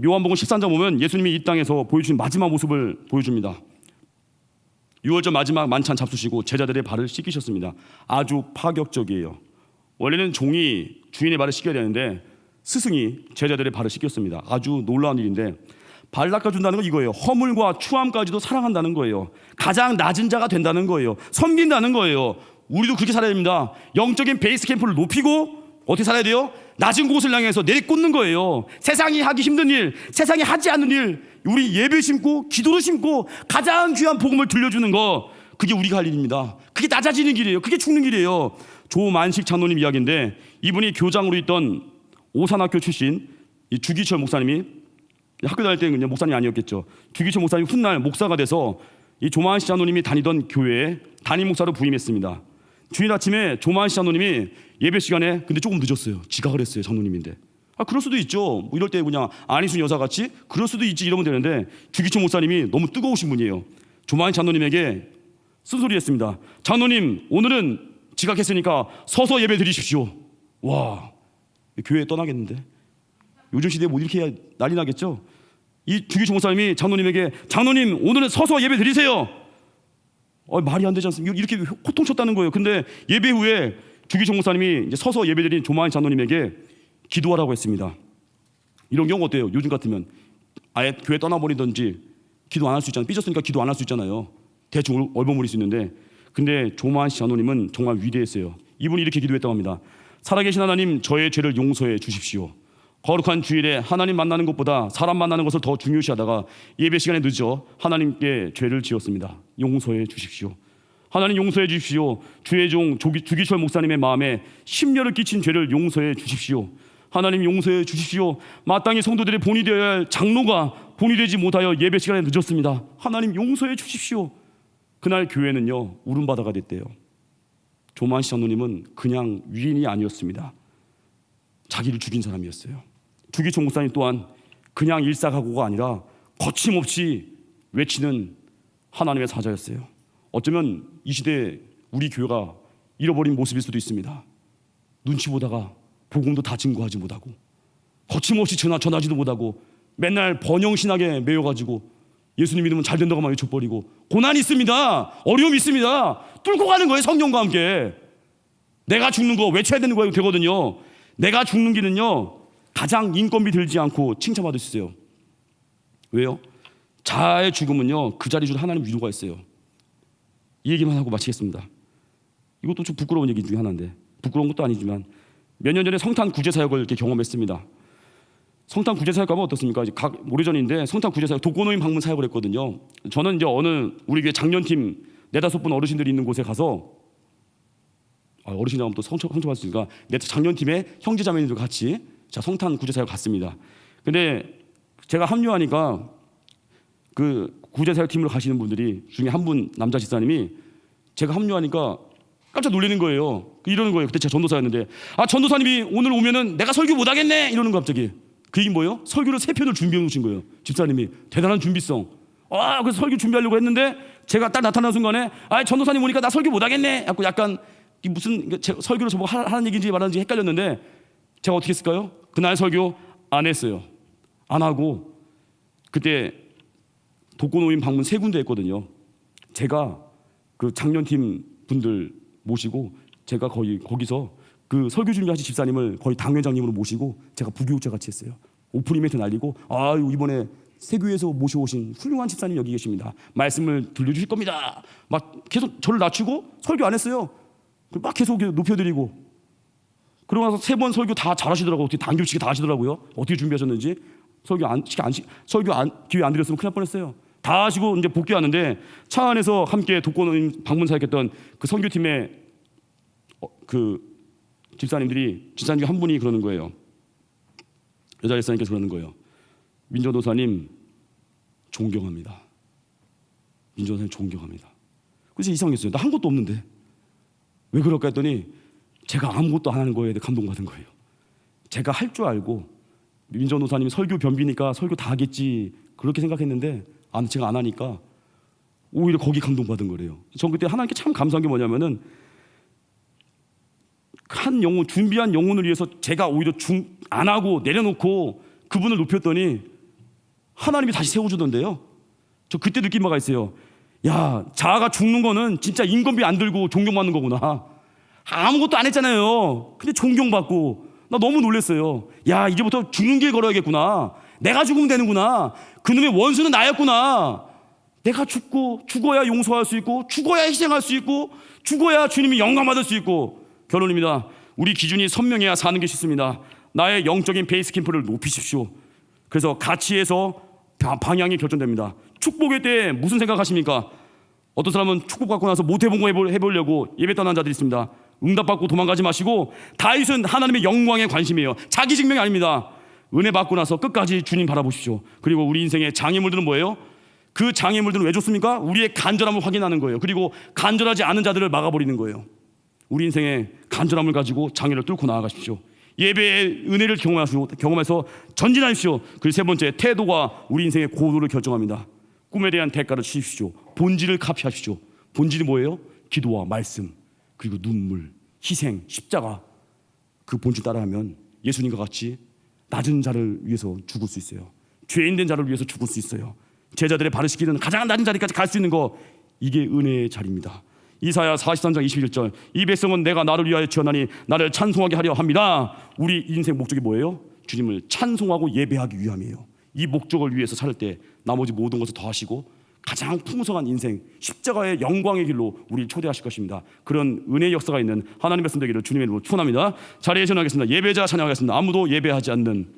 요한복음 13장 보면 예수님이 이 땅에서 보여주신 마지막 모습을 보여줍니다. 6월절 마지막 만찬 잡수시고 제자들의 발을 씻기셨습니다. 아주 파격적이에요. 원래는 종이 주인의 발을 씻겨야 되는데 스승이 제자들의 발을 씻겼습니다. 아주 놀라운 일인데 발 닦아준다는 건 이거예요. 허물과 추함까지도 사랑한다는 거예요. 가장 낮은 자가 된다는 거예요. 섬긴다는 거예요. 우리도 그렇게 살아야 됩니다. 영적인 베이스 캠프를 높이고 어떻게 살아야 돼요? 낮은 곳을 향해서 내리꽂는 거예요. 세상이 하기 힘든 일, 세상이 하지 않는 일, 우리 예배 심고 기도를 심고 가장 귀한 복음을 들려주는 거, 그게 우리가 할 일입니다. 그게 낮아지는 길이에요. 그게 죽는 길이에요. 조만식 장로님 이야기인데 이분이 교장으로 있던 오산학교 출신 이 주기철 목사님이 학교 다닐 때는 그냥 목사님이 아니었겠죠. 주기철 목사님이 훗날 목사가 돼서 이 조만식 장로님이 다니던 교회에 담임 목사로 부임했습니다. 주일 아침에 조만식 장로님이 예배 시간에 근데 조금 늦었어요. 지각을 했어요. 장로님인데. 그럴 수도 있죠. 뭐 이럴 때 그냥 안희순 여사같이 그럴 수도 있지 이러면 되는데 주기철 목사님이 너무 뜨거우신 분이에요. 조만식 장로님에게 쓴소리했습니다. 장로님, 오늘은 지각했으니까 서서 예배 드리십시오. 와, 교회 떠나겠는데. 요즘 시대에 뭐 이렇게 해야 난리 나겠죠. 이 주기철 목사님이 장로님에게 장로님, 오늘은 서서 예배 드리세요. 말이 안 되지 않습니까? 이렇게 호통쳤다는 거예요. 근데 예배 후에 주기철 목사님이 이제 서서 예배드린 조만식 장로님에게 기도하라고 했습니다. 이런 경우 어때요? 요즘 같으면 아예 교회 떠나버리든지 기도 안 할 수 있잖아요. 삐졌으니까 기도 안 할 수 있잖아요. 대충 얼버무릴 수 있는데, 근데 조만식 장로님은 정말 위대했어요. 이분이 이렇게 기도했다고 합니다. 살아계신 하나님, 저의 죄를 용서해 주십시오. 거룩한 주일에 하나님 만나는 것보다 사람 만나는 것을 더 중요시하다가 예배 시간에 늦어 하나님께 죄를 지었습니다. 용서해 주십시오. 하나님 용서해 주십시오. 주의 종 주기철 목사님의 마음에 심려를 끼친 죄를 용서해 주십시오. 하나님 용서해 주십시오. 마땅히 성도들의 본이 되어야 할 장로가 본이 되지 못하여 예배 시간에 늦었습니다. 하나님 용서해 주십시오. 그날 교회는요 울음바다가 됐대요. 조만식 장로님은 그냥 위인이 아니었습니다. 자기를 죽인 사람이었어요. 주기철 목사님 또한 그냥 일사각오가 아니라 거침없이 외치는 하나님의 사자였어요. 어쩌면 이 시대에 우리 교회가 잃어버린 모습일 수도 있습니다. 눈치 보다가 복음도 다 증거하지 못하고 거침없이 전하지도 못하고 맨날 번영신학에 매여가지고 예수님 믿으면 잘 된다고만 외쳐버리고 고난이 있습니다. 어려움이 있습니다. 뚫고 가는 거예요. 성령과 함께. 내가 죽는 거 외쳐야 되는 거예요. 되거든요. 내가 죽는 길은요 가장 인건비 들지 않고 칭찬받을 수 있어요. 왜요? 자아의 죽음은요 그 자리 줄 하나님 위로가 있어요. 이 얘기만 하고 마치겠습니다. 이것도 좀 부끄러운 얘기 중에 하나인데, 부끄러운 것도 아니지만 몇 년 전에 성탄 구제 사역을 이렇게 경험했습니다. 성탄 구제 사역 가면 어떻습니까? 이제 오래전인데 성탄 구제 사역 독거노인 방문 사역을 했거든요. 저는 이제 어느 우리 교회 장년팀 4-5분 어르신들이 있는 곳에 가서, 어르신이라면 또 상처받으니까 내 장년팀의 형제자매님들과 같이 자 성탄 구제 사역 갔습니다. 근데 제가 합류하니까 그 구제 사역 팀으로 가시는 분들이 중에 한 분 남자 집사님이 제가 합류하니까 깜짝 놀라는 거예요. 이러는 거예요. 그때 제가 전도사였는데, 전도사님이 오늘 오면은 내가 설교 못 하겠네 이러는 거 갑자기. 그 얘기 뭐예요? 설교를 3편을 준비해 놓으신 거예요. 집사님이 대단한 준비성. 그래서 설교 준비하려고 했는데 제가 딱 나타나는 순간에 전도사님 오니까 나 설교 못 하겠네. 하고 약간 무슨 설교를 저보고 하는 얘기인지 말하는지 헷갈렸는데 제가 어떻게 했을까요? 그날 설교 안 했어요. 안 하고 그때 독거노인 방문 3군데 했거든요. 제가 그 장년팀 분들 모시고 제가 거의 거기서 그 설교 준비하신 집사님을 거의 당회장님으로 모시고 제가 부교육자 같이 했어요. 오픈 이벤트 날리고 이번에 세교에서 모셔오신 훌륭한 집사님 여기 계십니다. 말씀을 들려주실 겁니다. 막 계속 저를 낮추고 설교 안 했어요. 막 계속 높여드리고 그러고 나서 3번 설교 다 잘하시더라고요. 어떻게 단교치기 다 하시더라고요. 어떻게 준비하셨는지. 설교 기회 안 드렸으면 큰일 날 뻔했어요. 다 하시고 이제 복귀하는데 차 안에서 함께 독거노인 방문 사역했던 그 선교팀의 그 집사님 중에 한 분이 그러는 거예요. 여자 집사님께서 그러는 거예요. 민조도사님 존경합니다. 민조도사님 존경합니다. 그래서 이상했어요. 나 한 것도 없는데 왜 그럴까 했더니 제가 아무것도 안 하는 거에 대해 감동받은 거예요. 제가 할 줄 알고 민조도사님이 설교 변비니까 설교 다 하겠지 그렇게 생각했는데 제가 안 하니까 오히려 거기 감동받은 거래요. 전 그때 하나님께 참 감사한 게 뭐냐면은 한 영혼, 준비한 영혼을 위해서 제가 오히려 안 하고 내려놓고 그분을 높였더니 하나님이 다시 세워주던데요. 저 그때 느낀 바가 있어요. 야, 자아가 죽는 거는 진짜 인건비 안 들고 존경받는 거구나. 아무것도 안 했잖아요. 근데 존경받고 나 너무 놀랐어요. 야, 이제부터 죽는 길 걸어야겠구나. 내가 죽으면 되는구나. 그놈의 원수는 나였구나. 내가 죽어야 용서할 수 있고 죽어야 희생할 수 있고 죽어야 주님이 영광 받을 수 있고. 결론입니다. 우리 기준이 선명해야 사는 게 쉽습니다. 나의 영적인 베이스 캠프를 높이십시오. 그래서 가치에서 방향이 결정됩니다. 축복의 때에 무슨 생각하십니까? 어떤 사람은 축복 받고 나서 못 해본 거 해보려고 예배 떠난 자들이 있습니다. 응답받고 도망가지 마시고 다윗은 하나님의 영광에 관심이에요. 자기 증명이 아닙니다. 은혜 받고 나서 끝까지 주님 바라보십시오. 그리고 우리 인생의 장애물들은 뭐예요? 그 장애물들은 왜 좋습니까? 우리의 간절함을 확인하는 거예요. 그리고 간절하지 않은 자들을 막아버리는 거예요. 우리 인생의 간절함을 가지고 장애를 뚫고 나아가십시오. 예배의 은혜를 경험해서 전진하십시오. 그리고 3번째, 태도가 우리 인생의 고도를 결정합니다. 꿈에 대한 대가를 치십시오. 본질을 카피하십시오. 본질이 뭐예요? 기도와 말씀, 그리고 눈물, 희생, 십자가. 그 본질 따라하면 예수님과 같이 낮은 자를 위해서 죽을 수 있어요. 죄인된 자를 위해서 죽을 수 있어요. 제자들의 발을 씻기는 가장 낮은 자리까지 갈 수 있는 거, 이게 은혜의 자리입니다. 이사야 43장 21절, 이 백성은 내가 나를 위하여 지어나니 나를 찬송하게 하려 합니다. 우리 인생 목적이 뭐예요? 주님을 찬송하고 예배하기 위함이에요. 이 목적을 위해서 살 때 나머지 모든 것을 더하시고 가장 풍성한 인생, 십자가의 영광의 길로 우리를 초대하실 것입니다. 그런 은혜의 역사가 있는 하나님의 말씀 되기를 주님의 이름으로 축원합니다. 자리에 전하겠습니다. 예배자 찬양하겠습니다. 아무도 예배하지 않는